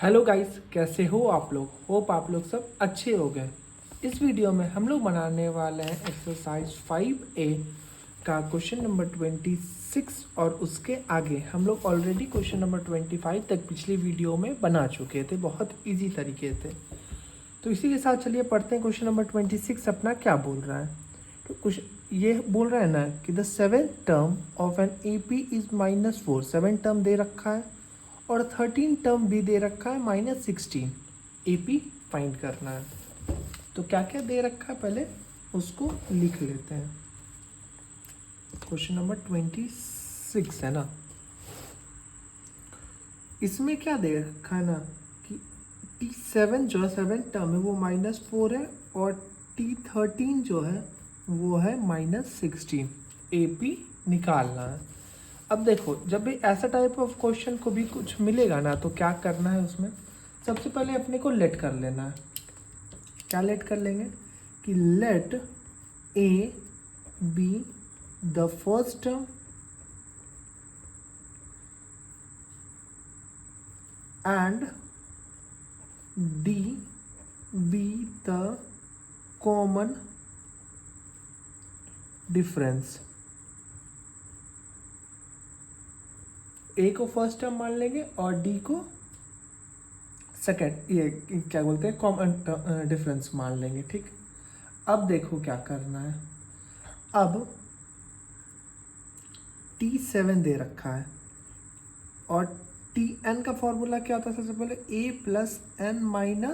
Hello guys, कैसे हो आप लोग। होप आप लोग सब अच्छे हो गए। इस वीडियो में हम लोग बनाने वाले हैं एक्सरसाइज 5A का क्वेश्चन नंबर 26 और उसके आगे हम लोग ऑलरेडी क्वेश्चन नंबर 25 तक पिछली वीडियो में बना चुके थे, बहुत इजी तरीके थे। तो इसी के साथ चलिए पढ़ते हैं क्वेश्चन नंबर 26 अपना क्या बोल रहा है। तो कुछ ये बोल रहा है ना कि the seventh term of N AP is -4। 7 term दे रखा है और 13 टर्म भी दे रखा है -16। AP फाइंड करना है। तो क्या क्या दे रखा है पहले उसको लिख लेते हैं। क्वेश्चन नंबर 26 है ना, इसमें क्या दे रखा है ना कि T7 जो है 7 टर्म है वो -4 है और T13 जो है वो है -16। AP निकालना है। अब देखो, जब भी ऐसा टाइप ऑफ क्वेश्चन को भी कुछ मिलेगा ना तो क्या करना है उसमें, सबसे पहले अपने को लेट कर लेना है। क्या लेट कर लेंगे कि let a be the first term and d be the common difference. A को फर्स्ट टर्म मान लेंगे और डी को सेकेंड, ये क्या बोलते हैं, कॉमन डिफरेंस मान लेंगे। ठीक, अब देखो क्या करना है। अब T7 दे रखा है और Tn का फॉर्मूला क्या होता है, सबसे पहले A+n-1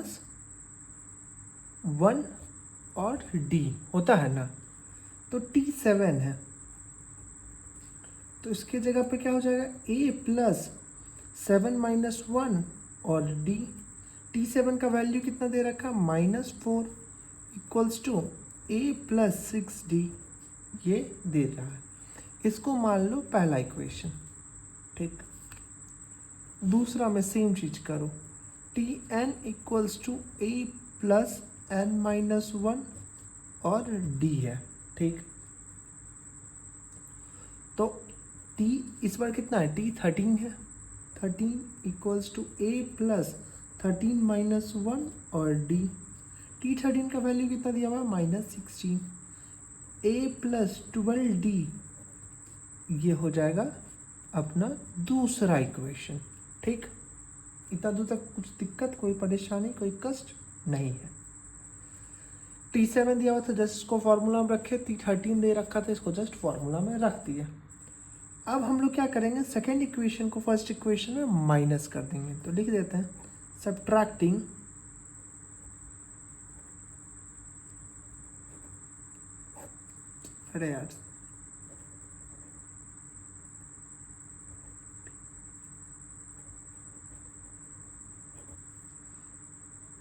और D होता है ना। तो T7 है तो इसकी जगह पे क्या हो जाएगा, A+7-1 और D। T7 का वैल्यू कितना दे रखा है, -4 इक्वल्स टू A+6D ये दे रहा है। इसको मान लो पहला इक्वेशन। ठीक, दूसरा में सेम चीज करो, Tn इक्वल्स टू A+n-1 और D है। ठीक, तो T इस बार कितना है, T13 है। 13 इक्वल्स टू A+13-1 और D। T13 का वैल्यू कितना दिया हुआ है, -16। A+12D ये हो जाएगा अपना दूसरा इक्वेशन। ठीक, इतना दूर तक कुछ दिक्कत, कोई परेशानी, कोई कष्ट नहीं है। T7 दिया हुआ था, जस्ट इसको फॉर्मूला में रखे। T13 दे रखा था, इसको जस्ट फॉर्मूला में रख दिया। अब हम लोग क्या करेंगे, सेकेंड इक्वेशन को फर्स्ट इक्वेशन में माइनस कर देंगे। तो लिख देते हैं सब्ट्रैक्टिंग अरे यार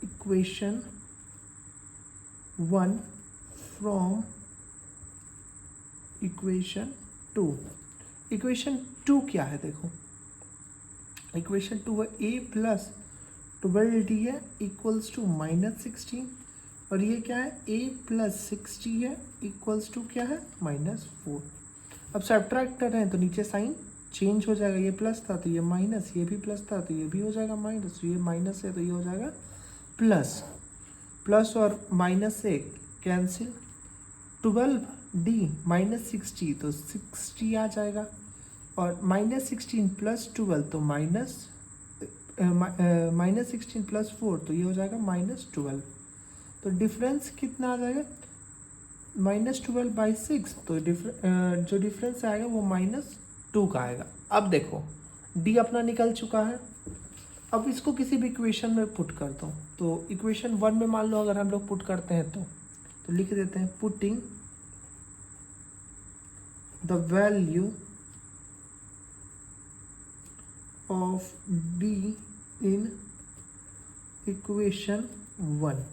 इक्वेशन 1 फ्रॉम इक्वेशन 2। इक्वेशन 2 क्या है, देखो इक्वेशन 2 है A+12D है इक्वल्स टू -16 और ये क्या है, A+6D है इक्वल्स टू क्या है, -4। अब सब्ट्रैक्ट कर रहे हैं तो नीचे साइन चेंज हो जाएगा, ये प्लस था तो ये माइनस, ये भी प्लस था तो ये भी हो जाएगा माइनस, ये माइनस है तो ये हो जाएगा प्लस। प्लस और माइनस से कैंसिल, 12D -60 तो 60 आ जाएगा और -16 + 12 तो -16 + 4 तो ये हो जाएगा -12। तो डिफरेंस कितना आ जाएगा, -12/6। तो जो डिफरेंस आएगा वो -2 का आएगा। अब देखो D अपना निकल चुका है। अब इसको किसी भी इक्वेशन में पुट करता हूँ। तो इक्वेशन 1 में मान लो अगर हम लोग पुट करते हैं तो लिख देते हैं putting the value of D in equation 1।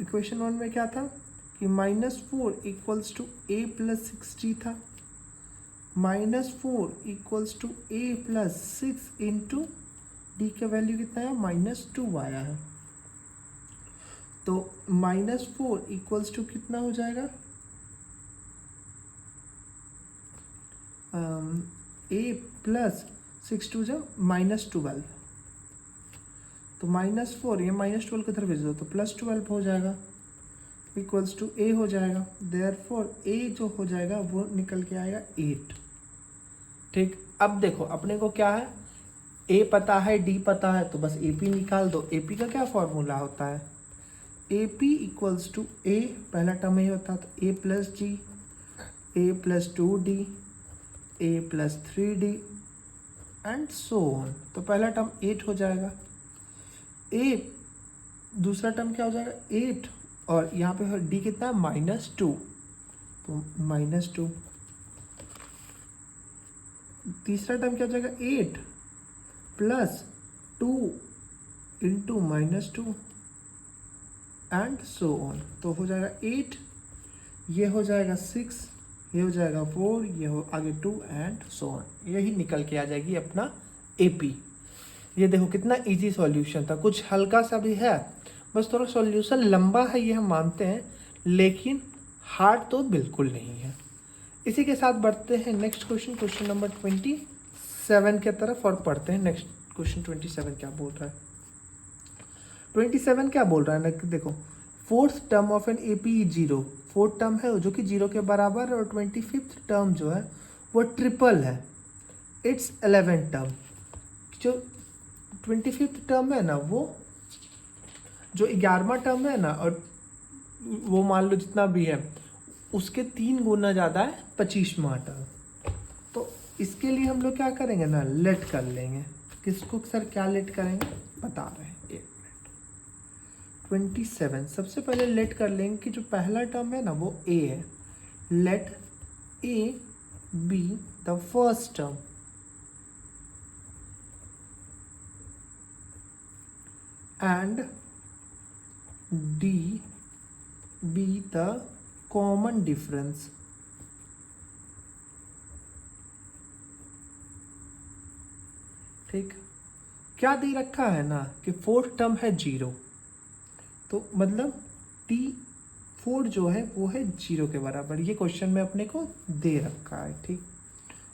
Equation 1 में क्या था कि -4 इक्वल्स टू A+60 था, -4 equals to A+6 into D का वैल्यू कितना है, -2 आया है। तो -4 इक्वल्स टू कितना हो जाएगा, A+6 2 जो -12 तो -4, ये -12 किधर भेज दो तो +12 हो जाएगा, इक्वल्स टू a हो जाएगा। देयरफॉर a जो हो जाएगा वो निकल के आएगा 8। ठीक, अब देखो अपने को क्या है, a पता है, d पता है, तो बस AP निकाल दो। AP का क्या फॉर्मूला होता है, AP इक्वल्स टू a, पहला टर्म ये होता है तो a plus g, a plus 2d, a plus 3d and so on. तो पहला टर्म 8 हो जाएगा, 8, दूसरा टर्म क्या हो जाएगा 8, और यहाँ पे d कितना है -2, तो -2, तीसरा टर्म क्या हो जाएगा 8 plus 2 into -2 and so on. तो हो जाएगा 8, ये हो जाएगा 6, ये हो जाएगा 4, ये हो आगे 2 एंड सो ऑन। यही निकल के आ जाएगी अपना AP। ये देखो कितना इजी सॉल्यूशन था, कुछ हल्का सा भी है, बस थोड़ा सॉल्यूशन लंबा है ये हम मानते हैं, लेकिन हार्ड तो बिल्कुल नहीं है। इसी के साथ बढ़ते हैं नेक्स्ट क्वेश्चन, क्वेश्चन नंबर 27 के तरफ, और पढ़ते हैं नेक्स्ट क्वेश्चन 27 क्या बोल रहा है। 27 क्या बोल रहा है ना, देखो fourth term of N AP 0, fourth term है जो कि 0 के बराबर है, और 25th टर्म जो है वो ट्रिपल है, इट्स 11th टर्म। जो 25th टर्म है ना, वो जो 11वां टर्म है ना, और वो मान लो जितना भी है उसके 3 गुना ज़्यादा है 25वां टर्म। तो इसके लिए हम लोग क्या करेंगे ना, लेट कर लेंगे। किसको सर क्या लेट करेंगे बता रहे हैं, 1 मिनट। 27 सबसे पहले लेट कर लेंगे कि जो पहला टर्म है ना वो a है, let a be the first term and d be the common difference। ठीक, क्या दे रखा है ना कि फोर्थ टर्म है 0, तो मतलब T4 जो है वो है 0 के बराबर, ये क्वेश्चन में अपने को दे रखा है। ठीक,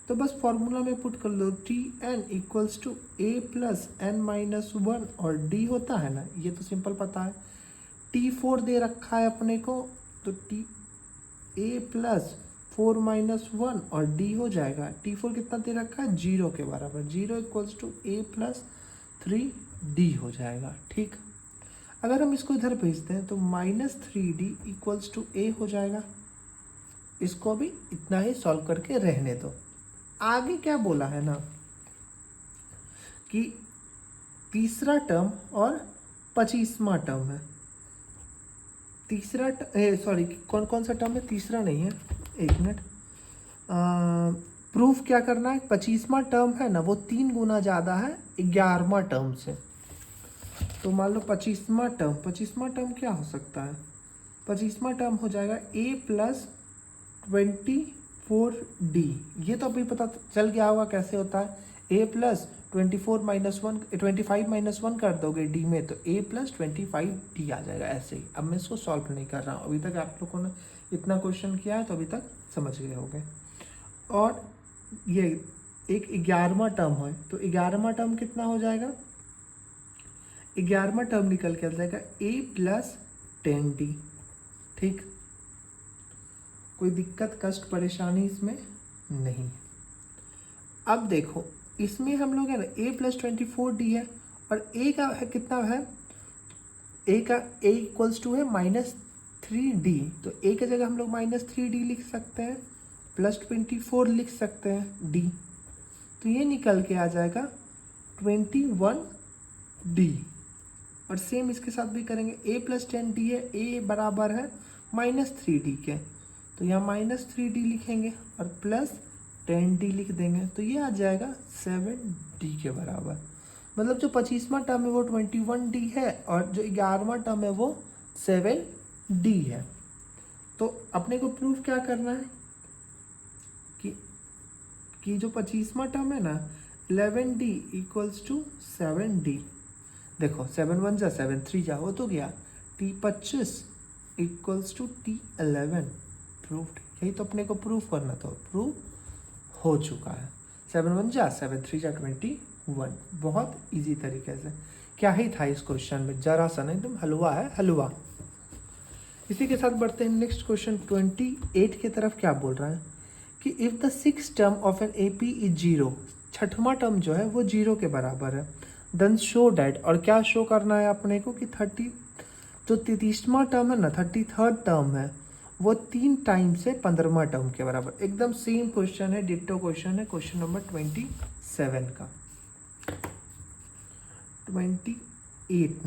तो बस फॉर्मूला में पुट कर लो, Tn equals to a plus n-1, और d होता है ना, ये तो सिंपल पता है। T4 दे रखा है अपने को, तो a प्लस 4-1 और d हो जाएगा। T4 कितना दे रखा है 0 के बराबर, 0 equals to a plus 3d हो जाएगा। ठीक, अगर हम इसको इधर भेजते हैं तो -3d इक्वल्स टू a हो जाएगा। इसको भी इतना ही सॉल्व करके रहने दो। आगे क्या बोला है ना कि तीसरा टर्म और 25वां टर्म है, तीसरा सॉरी कौन कौन सा टर्म है, तीसरा नहीं है, 1 मिनट। प्रूफ क्या करना है, 25वां टर्म है ना वो 3 गुना ज़्यादा है 11वां टर्म से। तो मान लो 25वां टर्म क्या हो सकता है, 25वां टर्म हो जाएगा a प्लस 24d। ये तो अभी पता चल गया होगा कैसे होता है, a प्लस 25 - 1 कर दोगे d में तो a प्लस 25d आ जाएगा। ऐसे ही, अब मैं इसको सॉल्व नहीं कर रहा हूँ, अभी तक आप लोगों ने इतना क्वेश्चन किया है तो अभी तक समझ गए होंगे। और ये एक 11वां टर्म है, तो 11वां टर्म कितना हो जाएगा, 11वां टर्म निकल के आ जाएगा a प्लस 10d। ठीक, कोई दिक्कत कष्ट परेशानी इसमें नहीं। अब देखो इसमें हम लोग है ना a प्लस 24d है, और a का है कितना है, a का a इक्वल्स टू है -3d, तो a की जगह हम लोग -3d लिख सकते हैं, प्लस 24 लिख सकते हैं d, तो ये निकल के आ जाएगा 21d। और सेम इसके साथ भी करेंगे, a प्लस 10d है, a बराबर है -3d के, तो यहाँ -3d लिखेंगे और प्लस 10d लिख देंगे, तो ये आ जाएगा 7d के बराबर। मतलब जो 25वां टर्म है वो 21d है, और जो 11वां टर्म है वो 7d है। तो अपने को प्रूफ क्या करना है कि जो 25वां टर्म है ना 11d इक्वल्स टू 7d। देखो 7 1 जा 7 3 जा, हो तो गया, T25 equals to T11, proofed. यही तो अपने को प्रूफ करना था, प्रूफ हो चुका है। 7 1 जा 7 3 जा 21, बहुत इजी तरीके से। क्या ही था इस क्वेश्चन में, जरा सा नहीं, एकदम हलवा है, हलवा। इसी के साथ बढ़ते हैं नेक्स्ट क्वेश्चन 28 की तरफ। क्या बोल रहा है कि if the six term of an A P is zero, छठवां टर्म जो है वो जीरो के बराबर है, देन शो डैट, और क्या शो करना है अपने को कि 30 जो 33वां टर्म है ना, 33rd टर्म है, वो 3 टाइम से 15वां टर्म के बराबर। एकदम सेम क्वेश्चन है, डिट्टो क्वेश्चन है, क्वेश्चन नंबर 27 का। 28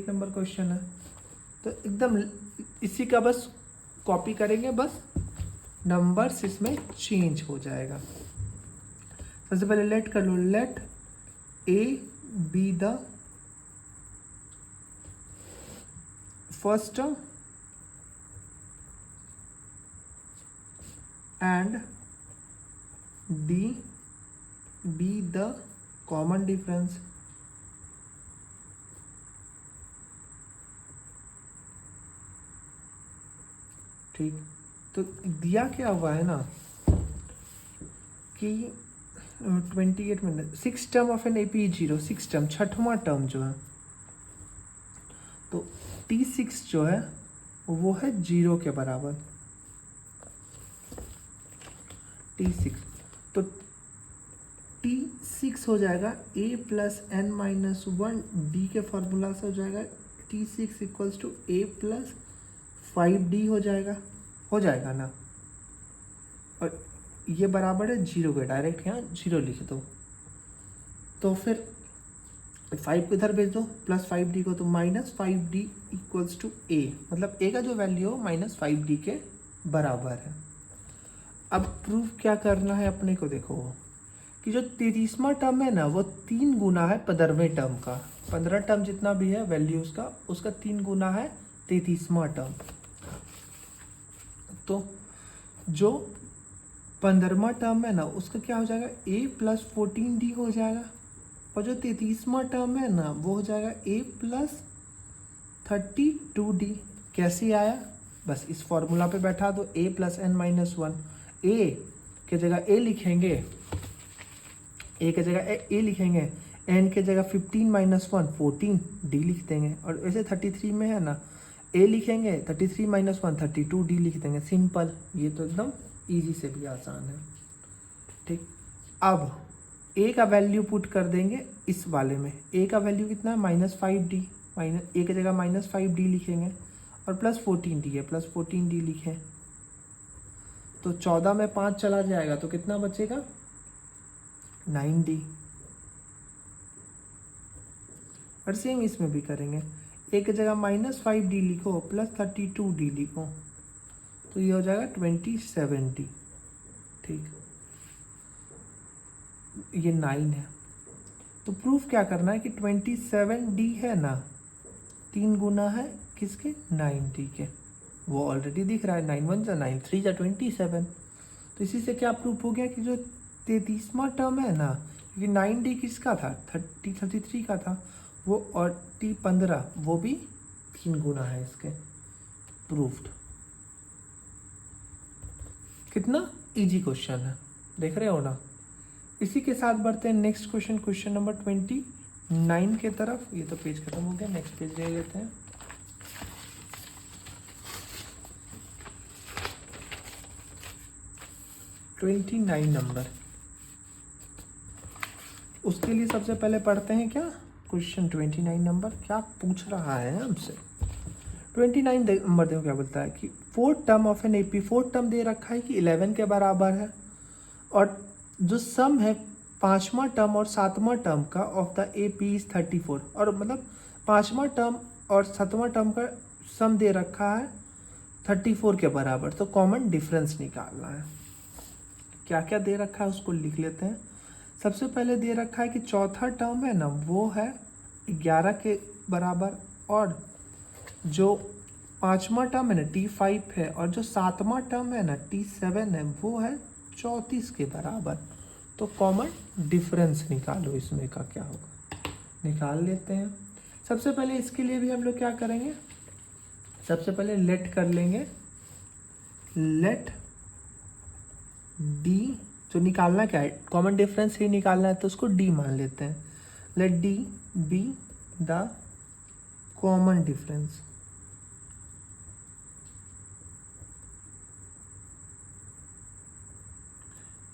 नंबर क्वेश्चन है। तो एकदम इसी का बस कॉपी करेंगे, बस नंबर्स इसमें चेंज हो जाएगा। सबसे पहले लेट कर लो, let a be the first term and d be the common difference. ठीक, तो दिया क्या हुआ है ना कि 28 में 6 term of an A P zero, 6 term, छठवां टर्म जो है, तो T6 जो है वो है जीरो के बराबर। T6, तो T6 हो जाएगा a plus n minus 1 d के फॉर्मूला से हो जाएगा T6 equals to a plus 5d हो जाएगा ना। और ये बराबर है जीरो के, डायरेक्ट यहाँ जीरो लिख दो, तो फिर 5 को इधर भेज दो, प्लस 5d को, तो minus 5d equals to a, मतलब a का जो वैल्यू हो माइनस 5d के बराबर है। अब प्रूफ क्या करना है अपने को, देखो कि जो 33वां टर्म है ना वो 3 गुना है 15वें टर्म का। 15 टर्म जितना भी है वैल्यू उसका 3 गुना है 33वां टर्म। तो जो 15वां टर्म है ना उसका क्या हो जाएगा, a प्लस 14d हो जाएगा, और जो 33वां टर्म है ना वो हो जाएगा a प्लस 32d। कैसे आया, बस इस फॉर्मूला पे बैठा दो, a plus n minus 1, a के जगह a लिखेंगे, a के जगह a लिखेंगे, n के जगह 15 माइनस 1 14d लिख देंगे, और वैसे 33 में है ना a लिखेंगे, 33 माइनस 1 32d लिख देंगे। सिंपल, ये तो एकदम इजी से भी आसान है। ठीक, अब a का वैल्यू पुट कर देंगे इस वाले में, a का वैल्यू कितना है माइनस 5d, माइनस a की जगह माइनस 5d लिखेंगे, और प्लस 14d है, प्लस 14d लिखें, तो 14 में 5 चला जाएगा तो कितना बचेगा 9d। और सेम इसमें भी करेंगे, a की जगह माइनस 5d लिखो, प्लस 32d लिखो, तो ये हो जाएगा 27d। ठीक, ये 9 है, तो प्रूफ क्या करना है कि 27d है ना 3 गुना है किसके, 9d के, वो ऑलरेडी दिख रहा है, 9 1 जा 9 3 जा 27। तो इसी से क्या प्रूफ हो गया कि जो 33वां टर्म है ना, क्योंकि 9d किसका था, 33 का था वो, और T15 वो भी 3 गुना है इसके। प्रूफ्ड। कितना इजी क्वेश्चन है, देख रहे हो ना। इसी के साथ बढ़ते हैं नेक्स्ट क्वेश्चन, क्वेश्चन नंबर 29 के तरफ। ये तो पेज खत्म हो गया, नेक्स्ट पेज ले लेते हैं। ट्वेंटी 29 नंबर, उसके लिए सबसे पहले पढ़ते हैं क्या क्वेश्चन 29 नंबर क्या पूछ रहा है हमसे। 29 नंबर देखो क्या बोलता है कि fourth term of n AP, fourth term दे रखा है कि 11 के बराबर है, और जो सम है 5वां टर्म और 7वां टर्म का ऑफ द एपी इज 34, और मतलब 5वां टर्म और 7वां टर्म का सम दे रखा है 34 के बराबर, तो कॉमन डिफरेंस निकालना है। क्या क्या दे रखा है उसको लिख लेते हैं। सबसे पहले दे रखा है कि चौथा टर्म है ना वो है 11 के बराबर, और जो 5वां टर्म है ना T5 है, और जो 7वां टर्म है ना T7 है वो है 34 के बराबर। तो कॉमन डिफरेंस निकालो, इसमें का क्या होगा, निकाल लेते हैं। सबसे पहले इसके लिए भी हम लोग क्या करेंगे, सबसे पहले लेट कर लेंगे, लेट डी, जो निकालना क्या है, कॉमन डिफरेंस ही निकालना है, तो उसको डी मान लेते हैं। Let d be the common difference.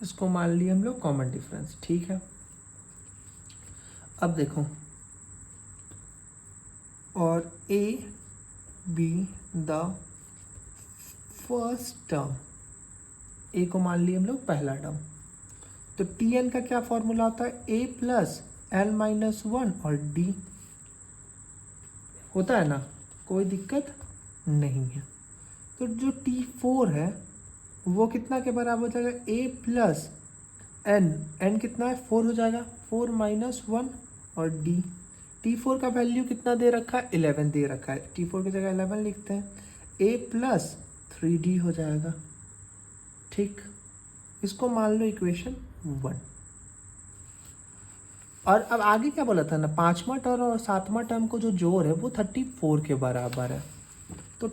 इसको मान लिए हम लोग कॉमन डिफरेंस, ठीक है। अब देखो, और a be the first term, a को मान लिए हम लोग पहला टर्म, तो टी एन का क्या फॉर्मूला होता है, ए प्लस एन माइनस वन, और डी होता है ना, कोई दिक्कत नहीं है। तो जो टी फोर है वो कितना के बराबर हो जाएगा, ए प्लस एन, एन कितना है, फोर हो जाएगा, फोर माइनस वन, और डी, टी फोर का वैल्यू कितना दे रखा है, 11 दे रखा है, टी फोर की जगह 11 लिखते हैं, ए प्लस 3d हो जाएगा, ठीक। इसको मान लो इक्वेशन 1। और अब आगे क्या बोला था ना, पांचवा टर्म और सातवां टर्म को जो जोड़ है वो 34 के बराबर है। तो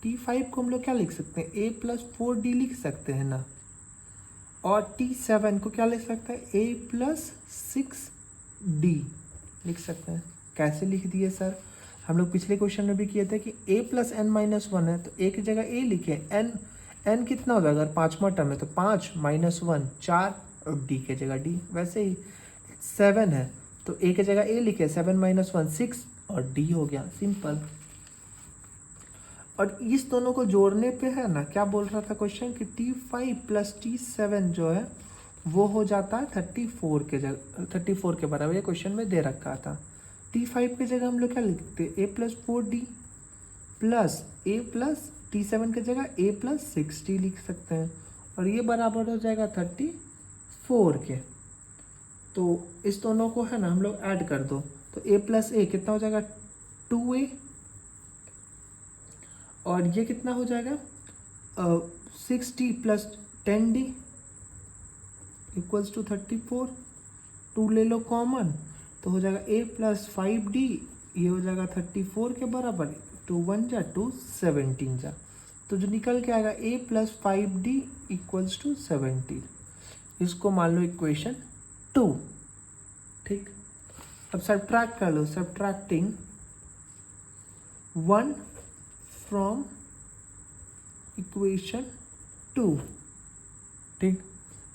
T5 को हम लोग क्या लिख सकते हैं, a प्लस 4d लिख सकते हैं ना, और T7 को क्या लिख सकते हैं, a प्लस 6d लिख सकते हैं। कैसे लिख दिए सर, हम लोग पिछले क्वेश्चन में भी किए थे कि a plus n minus one है, तो a की जगह a लिखे, n कितना हो जाएगा, अगर पाँचवा टर्म है तो 5 माइनस वन 4, और d की जगह d। वैसे ही 7 है तो a की जगह a लिखे, 7 माइनस वन 6, और d हो गया, सिंपल। और इस दोनों को जोड़ने पे है ना, क्या बोल रहा था क्वेश्चन कि T5 प्लस T7 जो है वो हो जाता है 34 के जगह, 34 के बराबर, ये क्वेश्चन में दे रखा था। T5 की जगह हम लोग क्या लिखते हैं, a plus 4d plus a plus T7 की जगह a प्लस 6d लिख सकते हैं, और ये बराबर हो जाएगा 34 के। तो इस दोनों को है ना हम लोग ऐड कर दो, तो a प्लस a कितना हो जाएगा, 2a, और ये कितना हो जाएगा, 6d plus 10d equals to 34। 2 ले लो कॉमन, तो हो जाएगा a प्लस 5d, ये हो जाएगा 34 के बराबर, 2 1 जा 2 17 जा, तो जो निकल के आएगा a plus 5d equals to 17। इसको मान लो इक्वेशन 2, ठीक। अब सब्ट्रैक्ट कर लो, सब्ट्रैक्टिंग 1 फ्रॉम इक्वेशन 2, ठीक।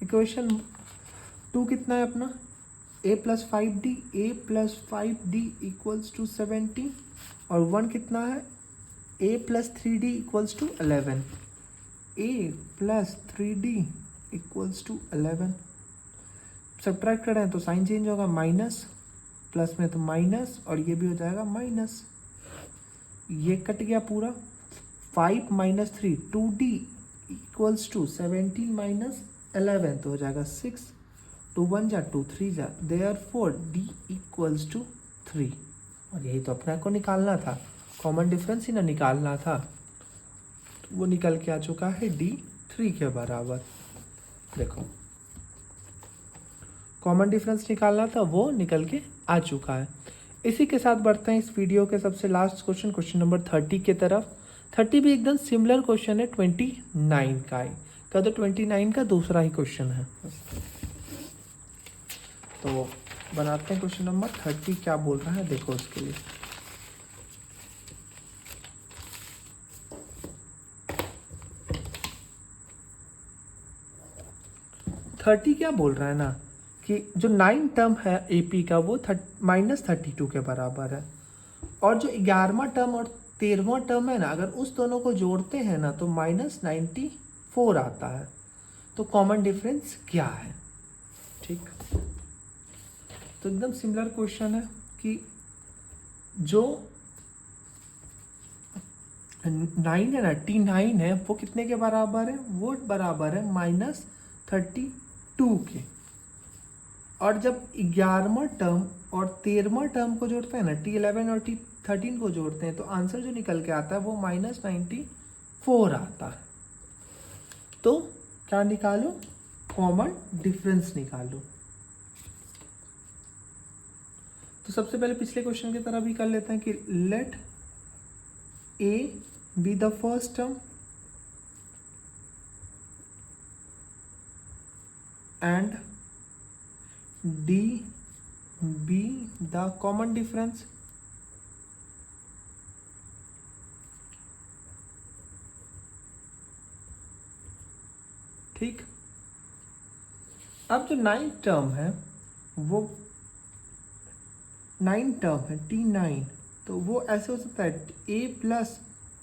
इक्वेशन 2 कितना है अपना, a plus 5d equals to 17, और 1 कितना है, a plus 3d equals to 11, a plus 3d equals to 11। Subtract करें तो साइन चेंज होगा, माइनस प्लस में तो माइनस, और ये भी हो जाएगा माइनस, ये कट गया पूरा। 5 minus 3 2d equals to 17 minus 11, तो हो जाएगा 6, 2 1 जा 2 3 जा, देयरफॉर d इक्वल्स टू 3। और यही तो अपने को निकालना था, कॉमन डिफरेंस ही ना निकालना था, तो वो निकल के आ चुका है d 3 के बराबर। देखो कॉमन डिफरेंस निकालना था, वो निकल के आ चुका है। इसी के साथ बढ़ते हैं इस वीडियो के सबसे लास्ट क्वेश्चन, क्वेश्चन नंबर 30 की तरफ। 30 भी एकदम सिमिलर क्वेश्चन है 29 का ही, का तो 29 का दूसरा ही क्वेश्चन है। तो बनाते हैं क्वेश्चन नंबर 30 क्या बोल रहा है, देखो उसके लिए। थर्टी क्या बोल रहा है ना कि जो 9 टर्म है एपी का वो -32 के बराबर है, और जो 11वां टर्म और 13वां टर्म है ना, अगर उस दोनों को जोड़ते हैं ना तो -94 आता है। तो कॉमन डिफरेंस क्या है, ठीक। तो एकदम सिमिलर क्वेश्चन है कि जो 9 है ना, T9 है, वो कितने के बराबर है, वो बराबर है -32 के। और जब 11वां टर्म और 13वां टर्म को जोड़ते हैं ना, T11 और T13 को जोड़ते हैं, तो आंसर जो निकल के आता है वो -94 आता है। तो क्या निकालो, कॉमन डिफरेंस निकालो। तो सबसे पहले पिछले क्वेश्चन की तरह भी कर लेते हैं कि let a be the first term and d be the common difference. ठीक, अब जो 9 टर्म है वो 9 टर्म है T9, तो वो ऐसे हो सकता है a प्लस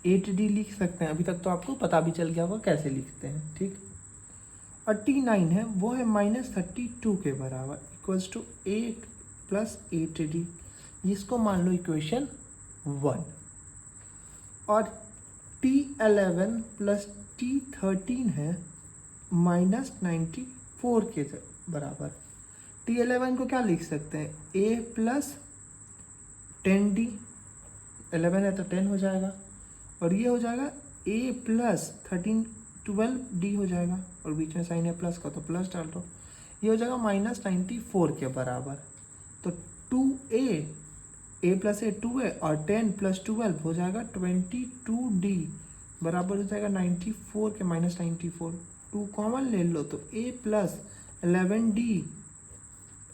8d लिख सकते हैं। अभी तक तो आपको पता भी चल गया होगा कैसे लिखते हैं। ठीक, और T9 है वो है -32 के बराबर, इक्वल्स टू 8 प्लस 8d। इसको मान लो इक्वेशन 1। और T11 प्लस T13 है -94 के बराबर। T11 को क्या लिख सकते हैं, a प्लस 10d, 11 है तो 10 हो जाएगा, और ये हो जाएगा a प्लस 12d हो जाएगा, और बीच में साइन है प्लस का तो प्लस डाल दो, ये हो जाएगा -94 के बराबर। तो 2a प्लस a 2a और 10 प्लस 12 हो जाएगा 22d बराबर हो जाएगा 94 के -94। 2 कॉमन ले लो तो a प्लस 11d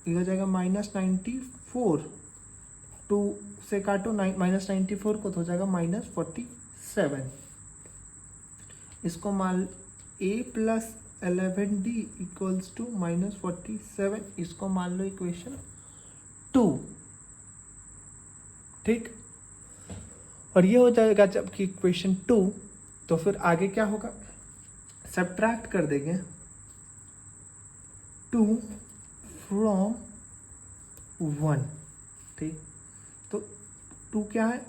ये हो जाएगा -94। 2 से काटो -94 को तो हो जाएगा -47। इसको मान a plus 11d equals to -47, इसको मान लो इक्वेशन 2। ठीक, और ये हो जाएगा जबकि इक्वेशन 2, तो फिर आगे क्या होगा, सब्ट्रैक्ट कर देंगे 2 फ्रॉम 1। ठीक, तो 2 क्या है,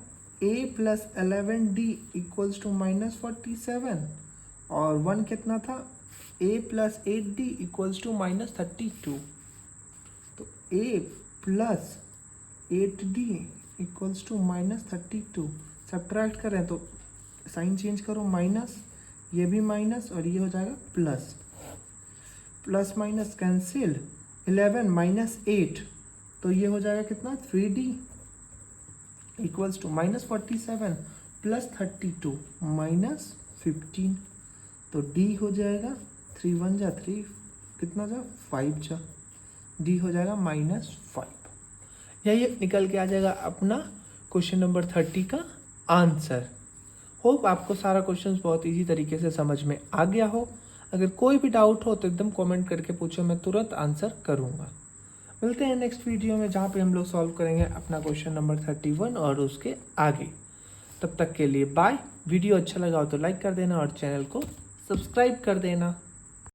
a plus 11d equals to -47, और 1 कितना था, a plus 8d equals to -32। तो a plus 8d equals to -32। Subtract करें तो साइन चेंज करो, माइनस, ये भी माइनस और ये हो जाएगा plus, plus minus cancel, 11 minus 8 तो ये हो जाएगा कितना, 3d इक्वल्स टू -47 प्लस 32 -15, तो d हो जाएगा 3 1 जा 3, कितना जा 5 जा, d हो जाएगा -5। यही निकल के आ जाएगा अपना क्वेश्चन नंबर 30 का आंसर। होप आपको सारा क्वेश्चन बहुत इजी तरीके से समझ में आ गया हो। अगर कोई भी डाउट हो तो एकदम कमेंट करके पूछो, मैं तुरंत आंसर करूँगा। मिलते हैं नेक्स्ट वीडियो में जहाँ पे हम लोग सॉल्व करेंगे अपना क्वेश्चन नंबर 31 और उसके आगे। तब तक के लिए बाय। वीडियो अच्छा लगा हो तो लाइक कर देना और चैनल को सब्सक्राइब कर देना।